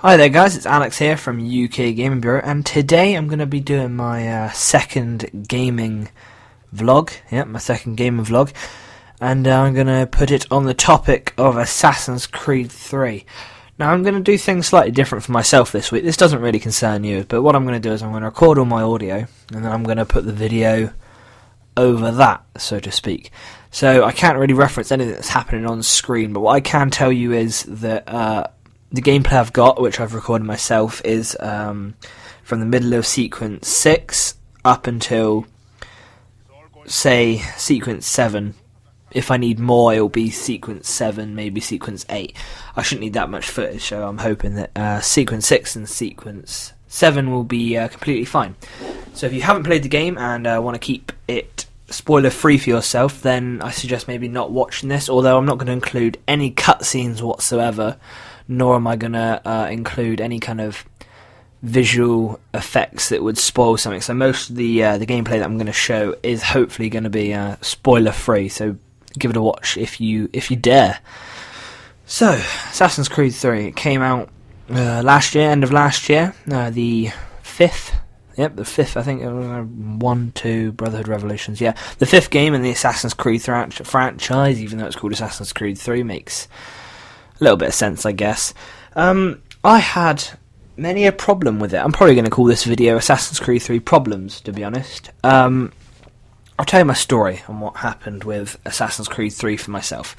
Hi there guys, it's Alex here from UK Gaming Bureau, and today I'm going to be doing my second gaming vlog, and I'm going to put it on the topic of Assassin's Creed 3. Now I'm going to do things slightly different for myself this week. This doesn't really concern you, but what I'm going to do is I'm going to record all my audio, and then I'm going to put the video over that, so to speak. So I can't really reference anything that's happening on screen, but what I can tell you is that the gameplay I've got, which I've recorded myself, is from the middle of sequence 6 up until, say, sequence 7. If I need more, it'll be sequence 7, maybe sequence 8. I shouldn't need that much footage, so I'm hoping that sequence 6 and sequence 7 will be completely fine. So if you haven't played the game and want to keep it spoiler-free for yourself, then I suggest maybe not watching this, although I'm not going to include any cutscenes whatsoever, nor am I going to include any kind of visual effects that would spoil something. So most of the gameplay that I'm going to show is hopefully going to be spoiler-free, so give it a watch if you dare. So, Assassin's Creed 3, it came out last year, end of last year, the 5th. Yep, the 5th, I think, 1, 2, Brotherhood Revolutions, yeah. The 5th game in the Assassin's Creed franchise, even though it's called Assassin's Creed 3, makes a little bit of sense, I guess. I had many a problem with it. I'm probably going to call this video Assassin's Creed 3 Problems, to be honest. I'll tell you my story on what happened with Assassin's Creed 3 for myself.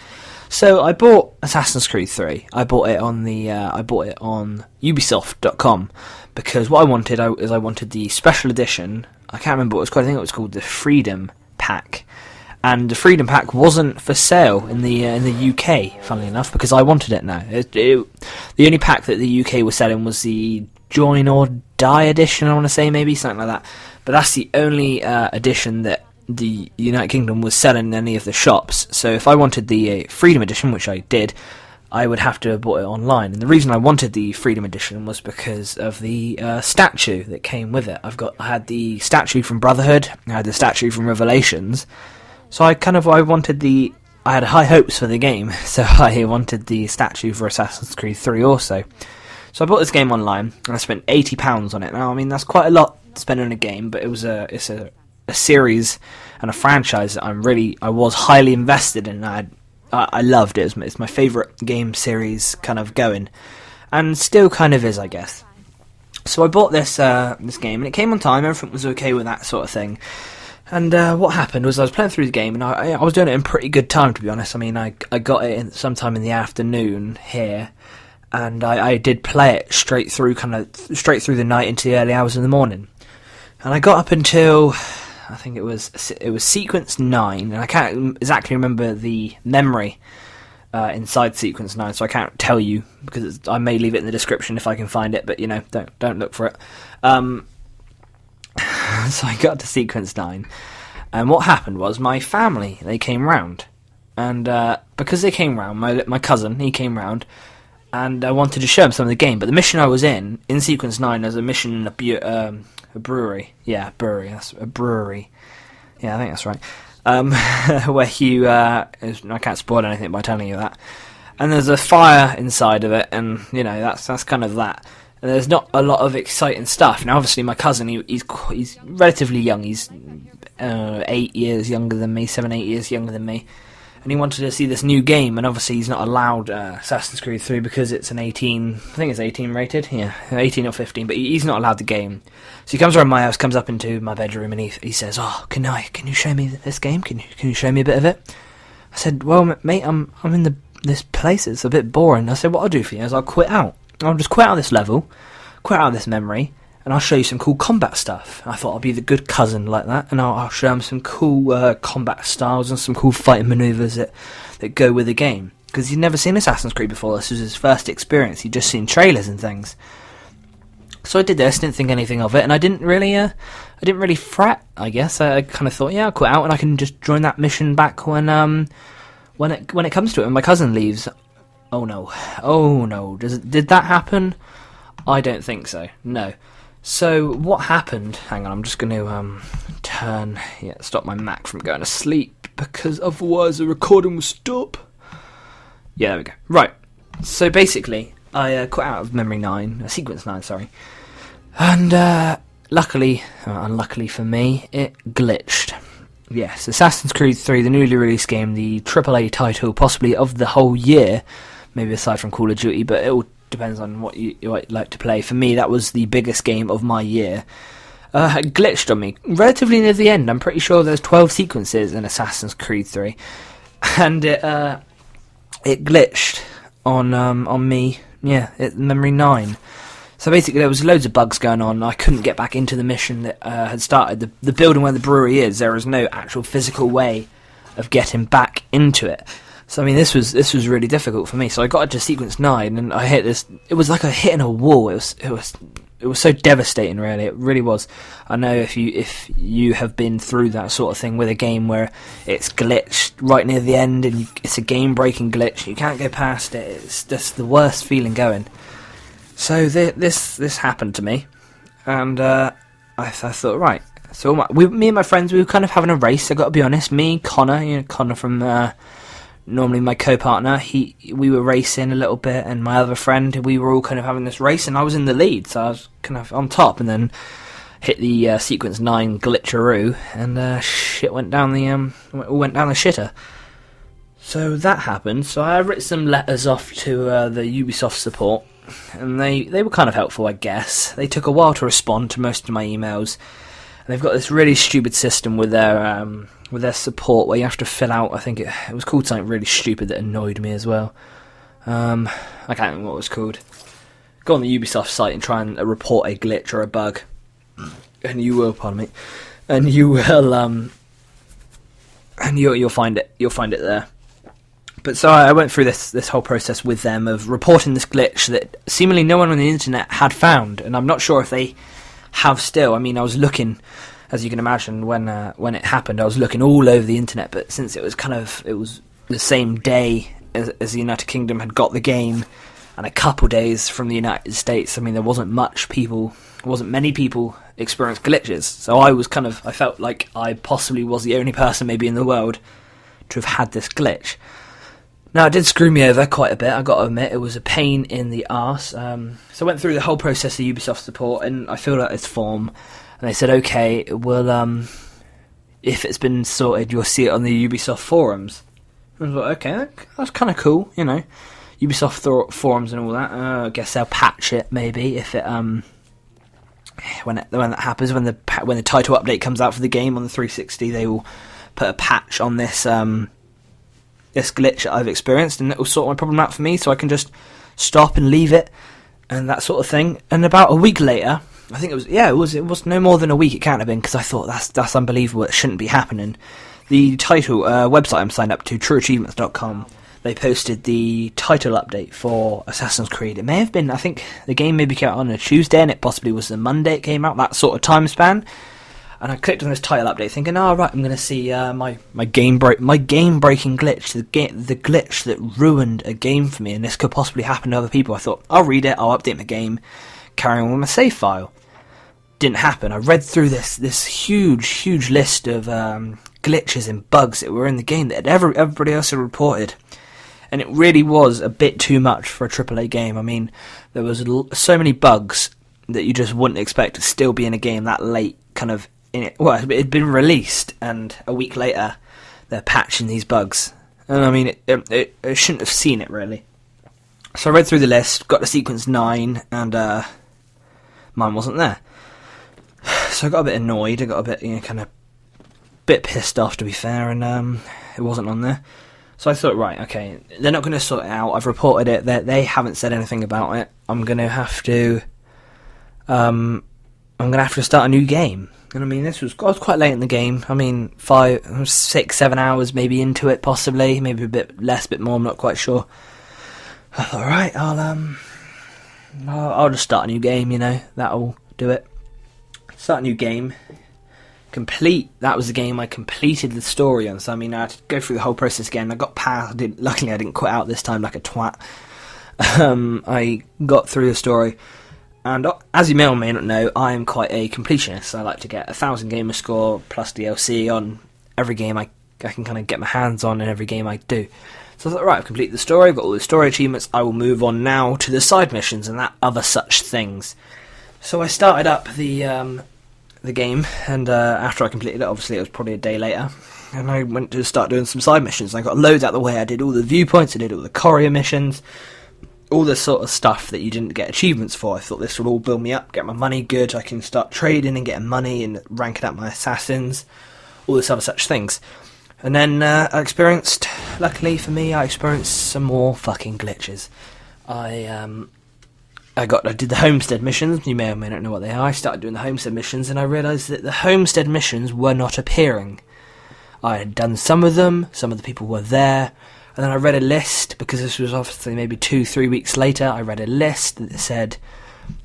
So I bought Assassin's Creed 3. I bought it on Ubisoft.com because what I wanted is I wanted the special edition. I can't remember what it was called. I think it was called the Freedom Pack. And the Freedom Pack wasn't for sale in the UK, funnily enough, because I wanted it now. The only pack that the UK was selling was the Join or Die edition, I want to say, maybe, something like that. But that's the only edition that the United Kingdom was selling in any of the shops. So if I wanted the Freedom edition, which I did, I would have to have bought it online. And the reason I wanted the Freedom edition was because of the statue that came with it. I had the statue from Brotherhood, I had the statue from Revelations. So I had high hopes for the game, so I wanted the statue for Assassin's Creed 3 also. So I bought this game online, and I spent £80 on it. Now, I mean, that's quite a lot to spend on a game, but it's a series and a franchise that I was highly invested in. I loved it. It's my favourite game series kind of going, and still kind of is, I guess. So I bought this game, and it came on time, everything was okay with that sort of thing. And what happened was I was playing through the game, and I was doing it in pretty good time, to be honest. I mean, I got it sometime in the afternoon here, and I did play it straight through the night into the early hours of the morning. And I got up until, I think it was sequence 9, and I can't exactly remember the memory inside sequence 9, so I can't tell you, because I may leave it in the description if I can find it, but, you know, don't look for it. So I got to sequence 9, and what happened was my family, they came round, and because they came round, my cousin, he came round, and I wanted to show him some of the game, but the mission I was in sequence 9, there's a mission in a brewery, yeah, that's a brewery, yeah, I think that's right, where you, I can't spoil anything by telling you that, and there's a fire inside of it, and, you know, that's kind of that. And there's not a lot of exciting stuff. Now, obviously, my cousin, he's relatively young. He's 8 years younger than me, 7, 8 years younger than me. And he wanted to see this new game, and obviously he's not allowed Assassin's Creed 3 because it's an 18, I think it's 18 rated, yeah, 18 or 15, but he's not allowed the game. So he comes around my house, comes up into my bedroom, and he says, "Oh, can you show me this game? Can you show me a bit of it?" I said, "Well, mate, I'm in this place, it's a bit boring." I said, "What I'll do for you is I'll quit out. I'll just quit out of this level, quit out of this memory, and I'll show you some cool combat stuff." I thought I'd be the good cousin like that, and I'll show him some cool combat styles and some cool fighting maneuvers that go with the game. Because he'd never seen Assassin's Creed before. This was his first experience. He'd just seen trailers and things. So I did this, didn't think anything of it, and I didn't really fret, I guess. I kind of thought, yeah, I'll quit out and I can just join that mission back when it comes to it, and my cousin leaves. Oh no, did that happen? I don't think so, no. So what happened, hang on, I'm just going to stop my Mac from going to sleep, because otherwise the recording will stop. Yeah, there we go. Right, so basically, I quit out of Memory 9, Sequence 9, sorry. And luckily, unluckily for me, it glitched. Yes, Assassin's Creed 3, the newly released game, the AAA title, possibly of the whole year, maybe aside from Call of Duty, but it all depends on what you like to play. For me, that was the biggest game of my year. It glitched on me relatively near the end. I'm pretty sure there's 12 sequences in Assassin's Creed 3, and it glitched on me. Yeah, Memory 9. So basically, there was loads of bugs going on. I couldn't get back into the mission that had started. The building where the brewery is, there is no actual physical way of getting back into it. So I mean, this was really difficult for me. So I got into sequence 9, and I hit this. It was like a hitting a wall. It was so devastating. Really, it really was. I know if you have been through that sort of thing with a game where it's glitched right near the end, and it's a game-breaking glitch. You can't go past it. It's just the worst feeling going. So this happened to me, and I thought, right. So me and my friends, we were kind of having a race. I got to be honest. Me, Connor, Connor from normally my co-partner. We were racing a little bit, and my other friend, we were all kind of having this race, and I was in the lead, so I was kind of on top, and then hit the sequence 9 glitcheroo, and shit went down the shitter. So that happened. So I wrote some letters off to the Ubisoft support. And they were kind of helpful, I guess. They took a while to respond to most of my emails. And they've got this really stupid system with their support where you have to fill out, I think it was called something really stupid that annoyed me as well. I can't remember what it was called. Go on the Ubisoft site and try and report a glitch or a bug. And you will, pardon me. And you will, and you'll find it there. But so I went through this whole process with them of reporting this glitch that seemingly no one on the internet had found, and I'm not sure if they have still. I mean, I was looking, as you can imagine, when it happened, I was looking all over the internet. But since it was the same day as the United Kingdom had got the game, and a couple days from the United States, I mean, there wasn't many people experienced glitches. So I felt like I possibly was the only person maybe in the world to have had this glitch. Now, it did screw me over quite a bit, I got to admit. It was a pain in the arse. So I went through the whole process of Ubisoft support, and I filled out this form, and they said, okay, well, if it's been sorted, you'll see it on the Ubisoft forums. I was like, okay, that's kind of cool, Ubisoft forums and all that. I guess they'll patch it, maybe, if it, when that happens, when the title update comes out for the game on the 360, they will put a patch on this glitch that I've experienced, and it will sort my problem out for me, so I can just stop and leave it, and that sort of thing. And about a week later, I think it was no more than a week. It can't have been, because I thought that's unbelievable. It shouldn't be happening. The title website I'm signed up to, trueachievements.com, they posted the title update for Assassin's Creed. It may have been, I think the game maybe came out on a Tuesday, and it possibly was the Monday it came out. That sort of time span. And I clicked on this title update, thinking, "Oh right, I'm going to see my game breaking glitch, the glitch that ruined a game for me, and this could possibly happen to other people." I thought, I'll read it, I'll update my game, carry on with my save file. Didn't happen. I read through this huge list of glitches and bugs that were in the game that everybody else had reported, and it really was a bit too much for a AAA game. I mean, there was so many bugs that you just wouldn't expect to still be in a game that late, kind of. Well, it'd been released, and a week later they're patching these bugs, and I mean it shouldn't have seen it really. So I read through the list, got to sequence 9, and mine wasn't there. So I got a bit annoyed. I got a bit kind of bit pissed off, to be fair, and it wasn't on there. So I thought, right, okay, they're not going to sort it out. I've reported it. They haven't said anything about it. I'm going to have to start a new game. And I mean, I was quite late in the game. I mean, 5, 6, 7 hours maybe into it, possibly. Maybe a bit less, a bit more, I'm not quite sure. I thought, alright, I'll just start a new game, that'll do it. Start a new game. That was the game I completed the story on, so I mean, I had to go through the whole process again. I got past, luckily I didn't quit out this time like a twat. I got through the story. And as you may or may not know, I am quite a completionist. I like to get 1,000 gamer score plus DLC on every game I I can kind of get my hands on in every game I do. So I thought, right, I've completed the story, I've got all the story achievements, I will move on now to the side missions and that other such things. So I started up the game, and after I completed it, obviously it was probably a day later, and I went to start doing some side missions. I got loads out of the way. I did all the viewpoints, I did all the courier missions, all the sort of stuff that you didn't get achievements for. I thought this would all build me up, get my money good, I can start trading and getting money and ranking up my assassins, all this other such things. And then luckily for me, I experienced some more fucking glitches. I did the homestead missions. You may or may not know what they are. I started doing the homestead missions, and I realised that the homestead missions were not appearing. I had done some of them, some of the people were there, and then I read a list, because this was obviously maybe 2-3 weeks later. I read a list that said,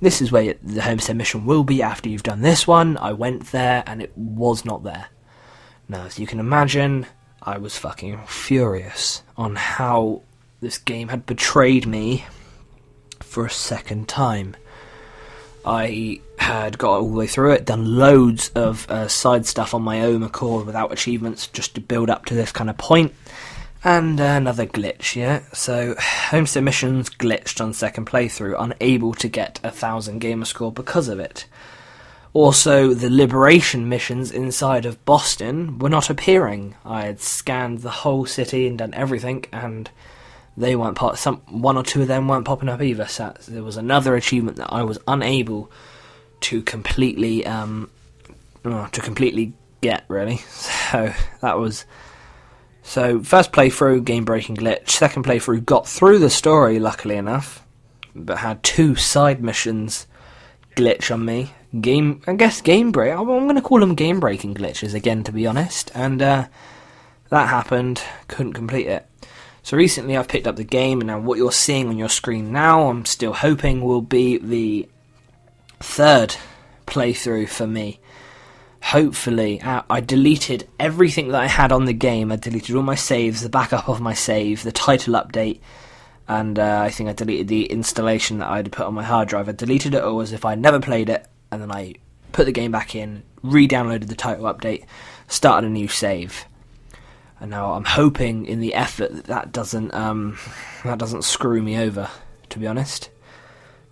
this is where the homestead mission will be after you've done this one. I went there, and it was not there. Now, as you can imagine, I was fucking furious on how this game had betrayed me for a second time. I had got all the way through it, done loads of side stuff on my own accord without achievements, just to build up to this kind of point, and another glitch, yeah? So, homestead missions glitched on second playthrough, unable to get 1,000 gamer score because of it. Also, the liberation missions inside of Boston were not appearing. I had scanned the whole city and done everything, and they weren't one or two of them weren't popping up either. So there was another achievement that I was unable to completely get, really. So that was first playthrough, game breaking glitch. Second playthrough, got through the story luckily enough, but had 2 side missions glitch on me. Game break. I'm going to call them game breaking glitches again, to be honest. And that happened. Couldn't complete it. So recently I've picked up the game, and now what you're seeing on your screen now, I'm still hoping will be the 3rd playthrough for me. Hopefully. I deleted everything that I had on the game. I deleted all my saves, the backup of my save, the title update, and I think I deleted the installation that I'd put on my hard drive. I deleted it all as if I'd never played it, and then I put the game back in, re-downloaded the title update, started a new save. And now I'm hoping in the effort that doesn't screw me over, to be honest.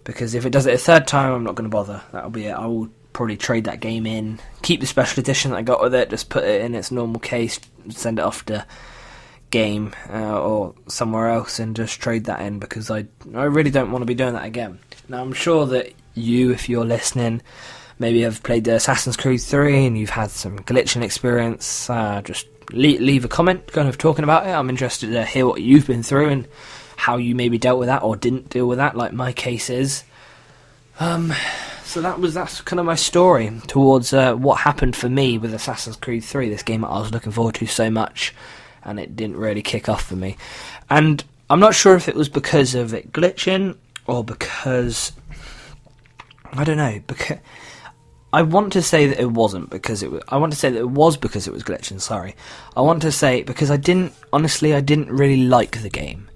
Because if it does it a 3rd time, I'm not going to bother. That'll be it. I will probably trade that game in, keep the special edition that I got with it, just put it in its normal case, send it off to Game or somewhere else, and just trade that in, because I really don't want to be doing that again. Now, I'm sure that you, if you're listening, maybe have played the Assassin's Creed 3 and you've had some glitching experience. Just leave a comment kind of talking about it. I'm interested to hear what you've been through and how you maybe dealt with that or didn't deal with that, like my case is. So that's kind of my story towards what happened for me with Assassin's Creed 3, this game that I was looking forward to so much, and it didn't really kick off for me. And I'm not sure if it was because of it glitching or because, I don't know, because I want to say that it wasn't because it was. I want to say that it was because it was glitching. Sorry, I want to say because I didn't really like the game,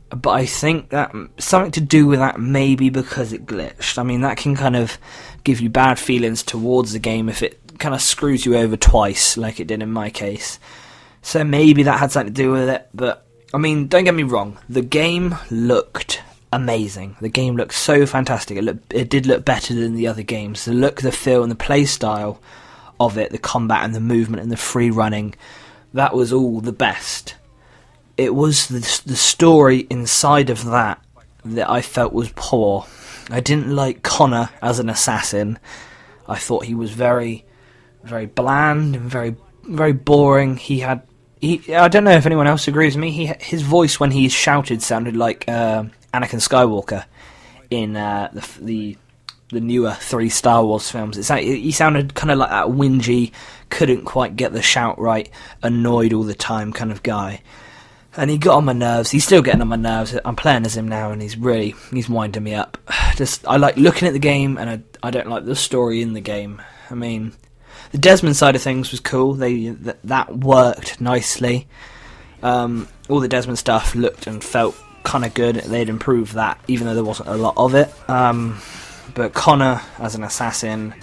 but I think that something to do with that maybe because it glitched. I mean, that can kind of give you bad feelings towards the game if it kind of screws you over twice, like it did in my case. So maybe that had something to do with it. But I mean, don't get me wrong, the game looked amazing. The game looked so fantastic. It did look better than the other games. The look, the feel, and the play style of it, the combat and the movement and the free running, that was all the best. It was the story inside of that I felt was poor. I didn't like Connor as an assassin. I thought he was very, very bland and very, very boring. I don't know if anyone else agrees with me. His voice when he shouted sounded like Anakin Skywalker in the newer 3 Star Wars films. He sounded kind of like that whingy, couldn't quite get the shout right, annoyed all the time kind of guy. And he got on my nerves. He's still getting on my nerves. I'm playing as him now, and he's winding me up. I like looking at the game, and I don't like the story in the game. I mean, the Desmond side of things was cool. That worked nicely. All the Desmond stuff looked and felt kind of good. They'd improved that, even though there wasn't a lot of it. But Connor as an assassin,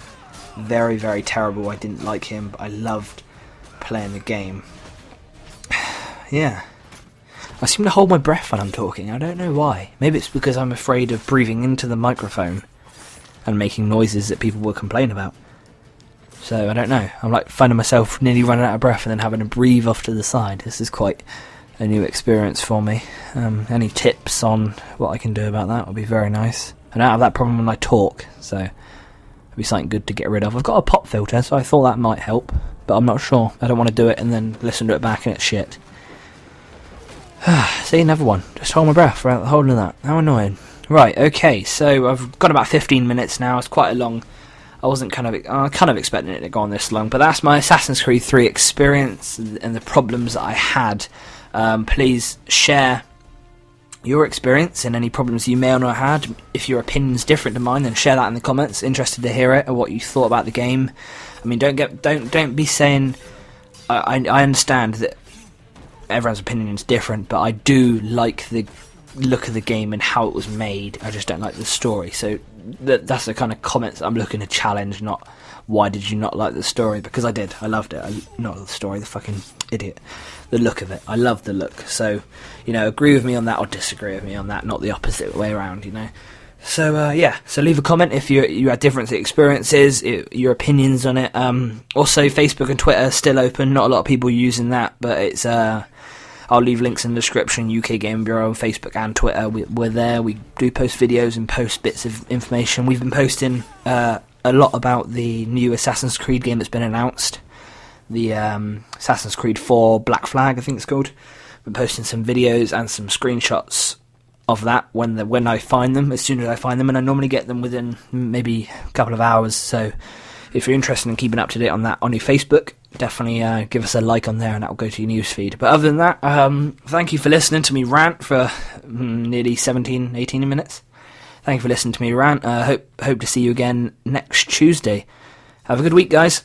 very, very terrible. I didn't like him, but I loved playing the game. yeah. I seem to hold my breath when I'm talking. I don't know why. Maybe it's because I'm afraid of breathing into the microphone and making noises that people will complain about. So, I don't know. I'm like finding myself nearly running out of breath and then having to breathe off to the side. This is quite a new experience for me. Any tips on what I can do about that would be very nice. I don't have that problem when I talk, so it'd be something good to get rid of. I've got a pop filter, so I thought that might help, but I'm not sure. I don't want to do it and then listen to it back and it's shit. See, another one. Just hold my breath throughout the whole of that. How annoying. Right, okay, so I've got about 15 minutes now. It's quite a long... I wasn't kind of expecting it to go on this long, but that's my Assassin's Creed 3 experience and the problems that I had. Please share your experience and any problems you may or not have had. If your opinion's different to mine, then share that in the comments. Interested to hear it or what you thought about the game. I mean, don't be saying... I understand that everyone's opinion is different, but I do like the look of the game and how it was made. I just don't like the story. So that's the kind of comments I'm looking to challenge, not why did you not like the story, because I did. I loved it. Not the story, the fucking idiot. The look of it. I love the look. So, agree with me on that or disagree with me on that, not the opposite way around, So, yeah. So leave a comment if you had different experiences, your opinions on it. Also, Facebook and Twitter are still open. Not a lot of people using that, but it's... I'll leave links in the description. UK Game Bureau on Facebook and Twitter. We're there. We do post videos and post bits of information. We've been posting a lot about the new Assassin's Creed game that's been announced. The Assassin's Creed 4 Black Flag, I think it's called. Been posting some videos and some screenshots of that when I find them, as soon as I find them, and I normally get them within maybe a couple of hours. So if you're interested in keeping up to date on that on your Facebook, definitely give us a like on there and that will go to your newsfeed. But other than that, thank you for listening to me rant for nearly 18 minutes. Thank you for listening to me rant. Hope to see you again next Tuesday. Have a good week, guys.